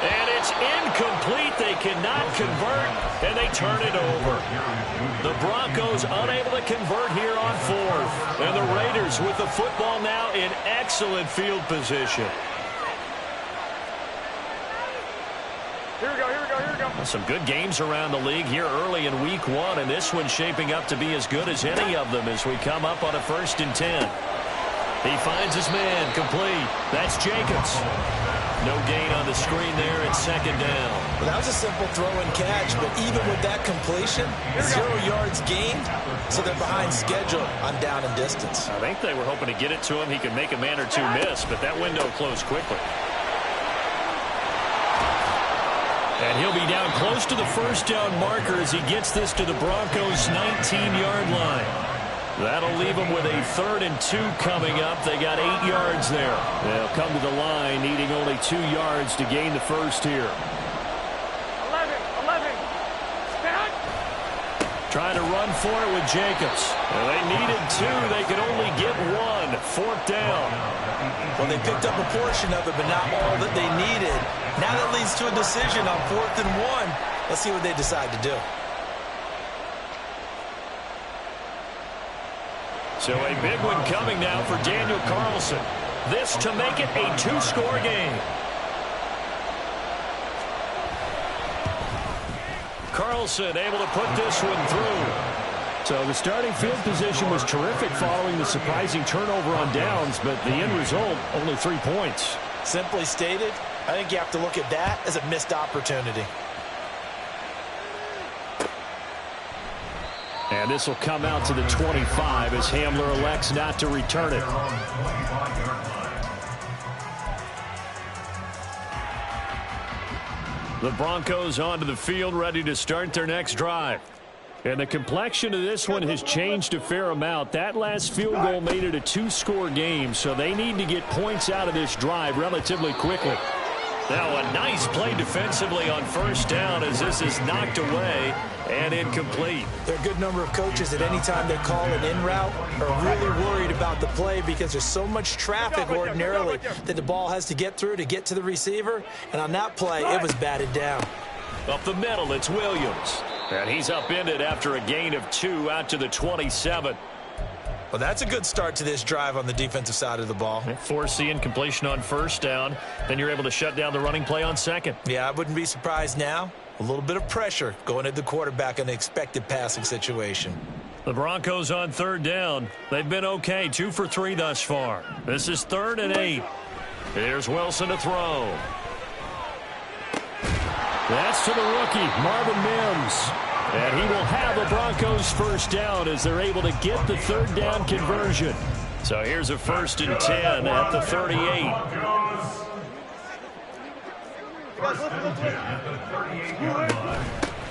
Speaker 2: And it's incomplete. They cannot convert, and they turn it over. The Broncos unable to convert here on fourth. And the Raiders with the football now in excellent field position.
Speaker 3: Here we go, here we go, here we go.
Speaker 2: Some good games around the league here early in week one, and this one's shaping up to be as good as any of them as we come up on a 1st and 10. He finds his man, complete. That's Jacobs. No gain on the screen there at 2nd down.
Speaker 4: Well, that was a simple throw and catch, but even with that completion, 0 yards gained, so they're behind schedule on down and distance.
Speaker 2: I think they were hoping to get it to him. He could make a man or two miss, but that window closed quickly. And he'll be down close to the 1st down marker as he gets this to the Broncos' 19-yard line. That'll leave them with a 3rd and 2 coming up. They got 8 yards there. They'll come to the line needing only 2 yards to gain the first here.
Speaker 3: 11. Stand.
Speaker 2: Trying to run for it with Jacobs. Well, they needed 2. They could only get 1. 4th down.
Speaker 4: Well, they picked up a portion of it, but not all that they needed. Now that leads to a decision on 4th and 1. Let's see what they decide to do.
Speaker 2: So a big one coming now for Daniel Carlson. This to make it a 2-score game. Carlson able to put this one through. So the starting field position was terrific following the surprising turnover on downs, but the end result, only 3 points.
Speaker 4: Simply stated, I think you have to look at that as a missed opportunity.
Speaker 2: And this will come out to the 25 as Hamler elects not to return it. The Broncos onto the field, ready to start their next drive. And the complexion of this one has changed a fair amount. That last field goal made it a 2-score game, so they need to get points out of this drive relatively quickly. Now a nice play defensively on 1st down as this is knocked away and incomplete.
Speaker 4: There are a good number of coaches at any time they call an in route are really worried about the play because there's so much traffic ordinarily that the ball has to get through to get to the receiver. And on that play, it was batted down.
Speaker 2: Up the middle, it's Williams. And he's upended after a gain of 2 out to the 27.
Speaker 4: Well, that's a good start to this drive on the defensive side of the ball.
Speaker 2: Forcing incompletion on 1st down. Then you're able to shut down the running play on 2nd.
Speaker 4: Yeah, I wouldn't be surprised now. A little bit of pressure going at the quarterback in an expected passing situation.
Speaker 2: The Broncos on 3rd down. They've been okay, 2 for 3 thus far. This is 3rd and 8. Here's Wilson to throw. That's to the rookie, Marvin Mims. And he will have the Broncos 1st down as they're able to get the 3rd down conversion. So here's a 1st and 10 at the 38.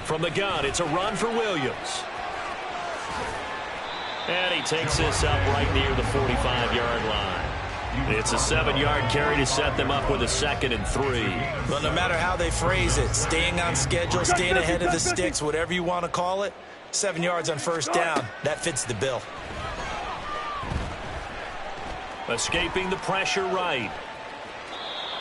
Speaker 2: From the gun, it's a run for Williams. And he takes this up right near the 45-yard line. It's a 7-yard carry to set them up with a 2nd and 3.
Speaker 4: Well, no matter how they phrase it, staying on schedule, staying ahead of the sticks, whatever you want to call it, 7 yards on 1st down, that fits the bill.
Speaker 2: Escaping the pressure right.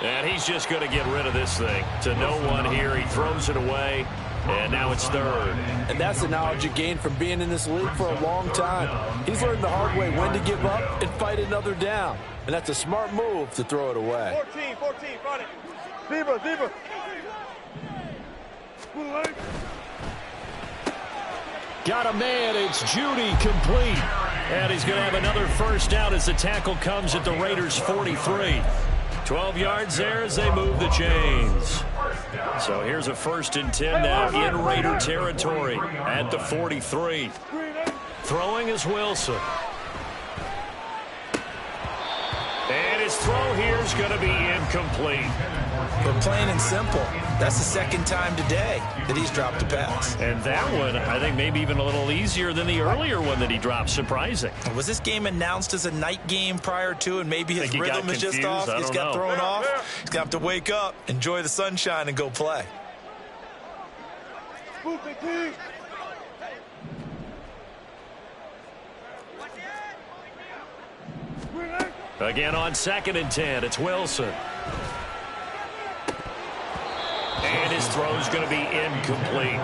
Speaker 2: And he's just going to get rid of this thing. To no one here. He throws it away. And now it's 3rd.
Speaker 6: And that's the knowledge you gain from being in this league for a long time. He's learned the hard way when to give up and fight another down. And that's a smart move to throw it away.
Speaker 3: 14, front it. Zebra.
Speaker 2: Got a man. It's Judy complete. And he's going to have another 1st down as the tackle comes at the Raiders' 43. 12 yards there as they move the chains. So here's a 1st and 10 now in Raider territory at the 43. Throwing is Wilson. And his throw here is going to be incomplete.
Speaker 4: But plain and simple, that's the 2nd time today that he's dropped a pass.
Speaker 2: And that one, I think, maybe even a little easier than the earlier one that he dropped. Surprising.
Speaker 4: Was this game announced as a night game prior to, and maybe his rhythm is just off?
Speaker 2: He's
Speaker 4: got thrown off. He's going to have to wake up, enjoy the sunshine, and go play.
Speaker 2: Again on 2nd and 10, it's Wilson. throw's going to be incomplete.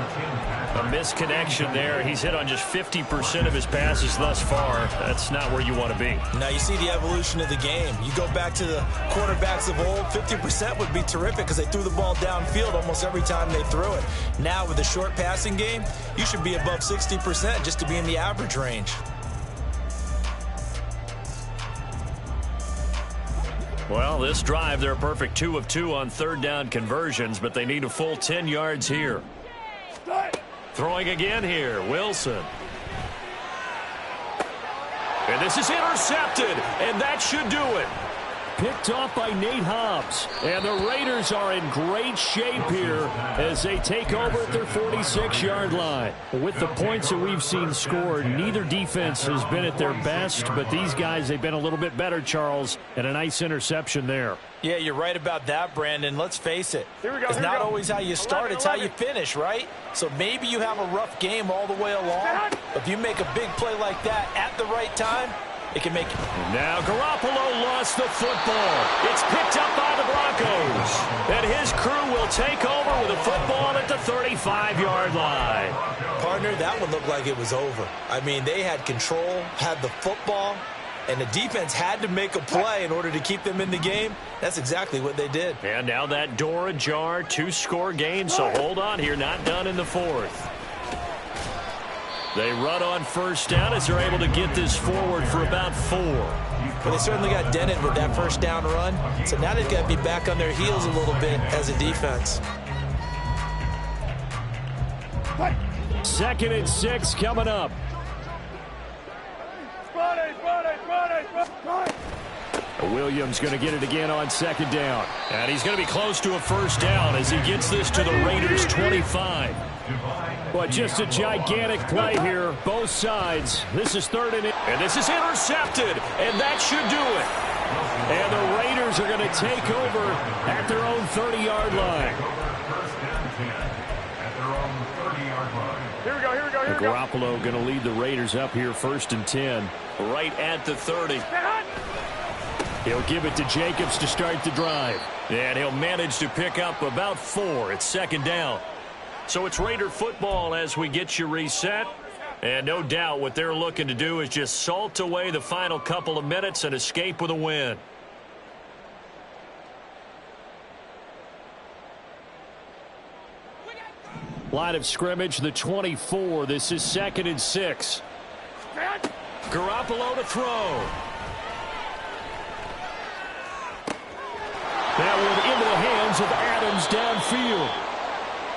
Speaker 2: A misconnection there. He's hit on just 50% of his passes thus far. That's not where you want to be.
Speaker 4: Now you see the evolution of the game. You go back to the quarterbacks of old, 50% would be terrific because they threw the ball downfield almost every time they threw it. Now with the short passing game, you should be above 60% just to be in the average range.
Speaker 2: Well, this drive, they're a perfect 2 of 2 on third down conversions, but they need a full 10 yards here. Throwing again here, Wilson. And this is intercepted, and that should do it. Picked off by Nate Hobbs. And the Raiders are in great shape here as they take over at their 46-yard line. With the points that we've seen scored, neither defense has been at their best, but these guys, they've been a little bit better, Charles, and a nice interception there. Yeah, you're right about that, Brandon. Let's face it. It's not always how you start, it's how you finish, right? So maybe you have a rough game all the way along, but if you make a big play like that at the right time, it can make it. Now Garoppolo lost the football. It's picked up by the Broncos. And his crew will take over with a football at the 35-yard line. Partner, that one looked like it was over. I mean, they had control, had the football, and the defense had to make a play in order to keep them in the game. That's exactly what they did. And now that door ajar, 2-score game, so hold on here, not done in the fourth. They run on first down as they're able to get this forward for about 4. Well, they certainly got dented with that first down run, so now they've got to be back on their heels a little bit as a defense. 2nd and 6 coming up. Williams going to get it again on 2nd down. And he's going to be close to a first down as he gets this to the Raiders' 25. But just a gigantic play here, both sides. This is 3rd and this is intercepted, and that should do it. And the Raiders are going to take over at their own 30-yard line.
Speaker 3: Here we go, here we go, here we go.
Speaker 2: Garoppolo going to lead the Raiders up here 1st and 10, right at the 30. He'll give it to Jacobs to start the drive. And he'll manage to pick up about 4. It's 2nd down. So it's Raider football as we get you reset. And no doubt what they're looking to do is just salt away the final couple of minutes and escape with a win. Line of scrimmage, the 24. This is 2nd and 6. Garoppolo to throw. That one into the hands of Adams downfield.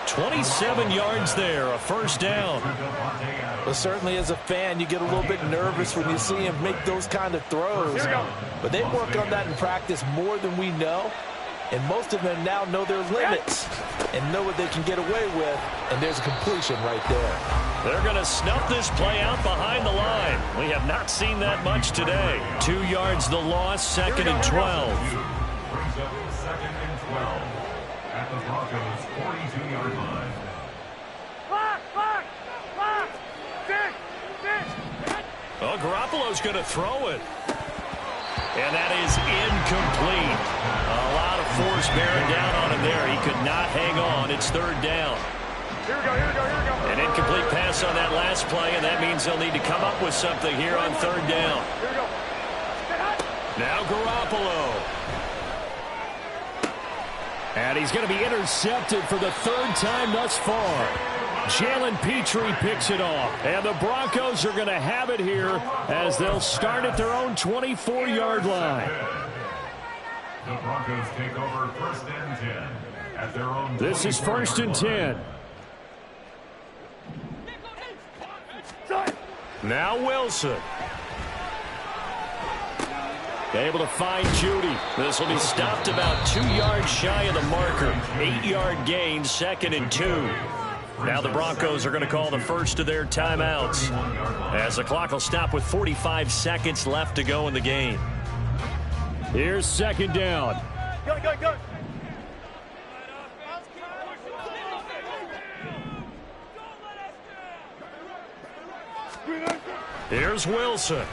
Speaker 2: 27 yards there, a first down.
Speaker 4: Well, certainly as a fan, you get a little bit nervous when you see him make those kind of throws. But they work on that in practice more than we know. And most of them now know their limits and know what they can get away with. And there's a completion right there.
Speaker 2: They're going to snuff this play out behind the line. We have not seen that much today. 2 yards the loss, 2nd and 12.
Speaker 5: Brings up 2nd and 12 at the Broncos' 42-yard line.
Speaker 2: Well, Garoppolo's going to throw it. And that is incomplete. A lot of force bearing down on him there. He could not hang on. It's 3rd down.
Speaker 3: Here we go, here we go, here we go.
Speaker 2: An incomplete pass on that last play, and that means they'll need to come up with something here on 3rd down.
Speaker 3: Here we go.
Speaker 2: Now Garoppolo. And he's going to be intercepted for the 3rd time thus far. Jalen Petrie picks it off. And the Broncos are going to have it here as they'll start at their own 24-yard line.
Speaker 5: The Broncos take over 1st and 10 at their own.
Speaker 2: This is 1st and 10. Now Wilson. Able to find Judy. This will be stopped about 2 yards shy of the marker. 8-yard gain, 2nd and 2. Now the Broncos are going to call the first of their timeouts as the clock will stop with 45 seconds left to go in the game. Here's 2nd down.
Speaker 3: Go, go, go.
Speaker 2: Here's Wilson.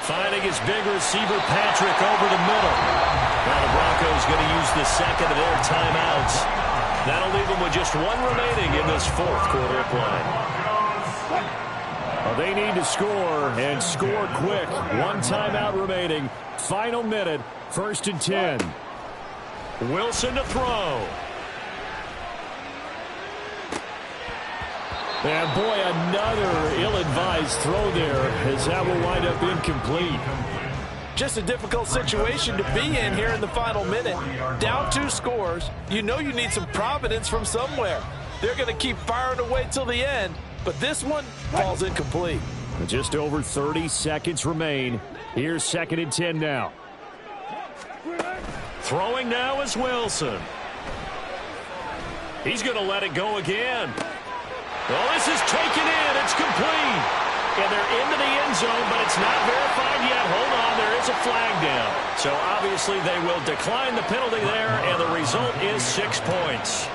Speaker 2: Finding his big receiver, Patrick, over the middle. Now the Broncos is going to use the second of their timeouts. That'll leave them with just one remaining in this fourth quarter of play. Well, they need to score, and score quick. One timeout remaining. Final minute, 1st and 10. Wilson to throw. And boy, another ill-advised throw there, as that will wind up incomplete.
Speaker 6: Just a difficult situation to be in here in the final minute. Down 2 scores. You know you need some providence from somewhere. They're going to keep firing away till the end, but this one falls incomplete.
Speaker 2: Just over 30 seconds remain. Here's 2nd and 10 now. Throwing now is Wilson. He's going to let it go again. Well, this is taken in. It's complete. And they're into the end zone, but it's not verified yet. Hold on, there is a flag down. So obviously they will decline the penalty there, and the result is 6 points.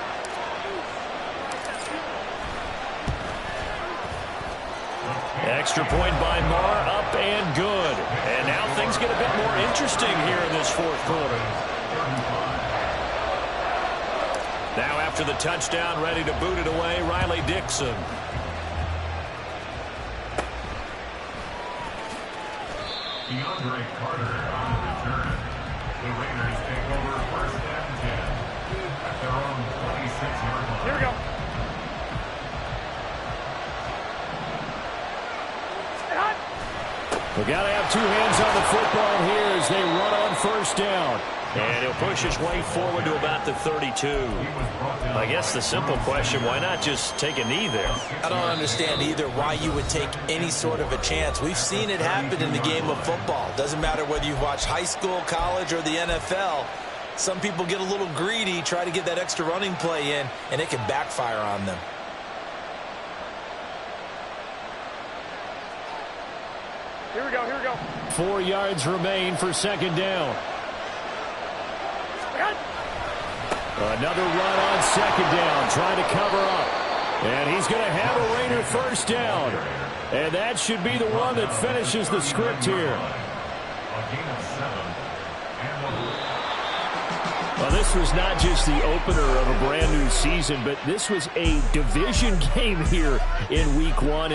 Speaker 2: Extra point by Marr, up and good. And now things get a bit more interesting here in this fourth quarter. Now after the touchdown, ready to boot it away, Riley Dixon.
Speaker 5: DeAndre Carter on the return. The Raiders take over 1st and 10 at their own 26-yard line.
Speaker 3: Here we go.
Speaker 2: We got to have 2 hands on the football here as they run on 1st down. And he'll push his way forward to about the 32. I guess the simple question, why not just take a knee there?
Speaker 4: I don't understand either why you would take any sort of a chance. We've seen it happen in the game of football. Doesn't matter whether you've watched high school, college, or the NFL. Some people get a little greedy, try to get that extra running play in, and it can backfire on them.
Speaker 3: Here we go, here we go.
Speaker 2: 4 yards remain for 2nd down. Another run on 2nd down, trying to cover up. And he's going to have a Raider 1st down. And that should be the one that finishes the script here. Well, this was not just the opener of a brand new season, but this was a division game here in Week 1.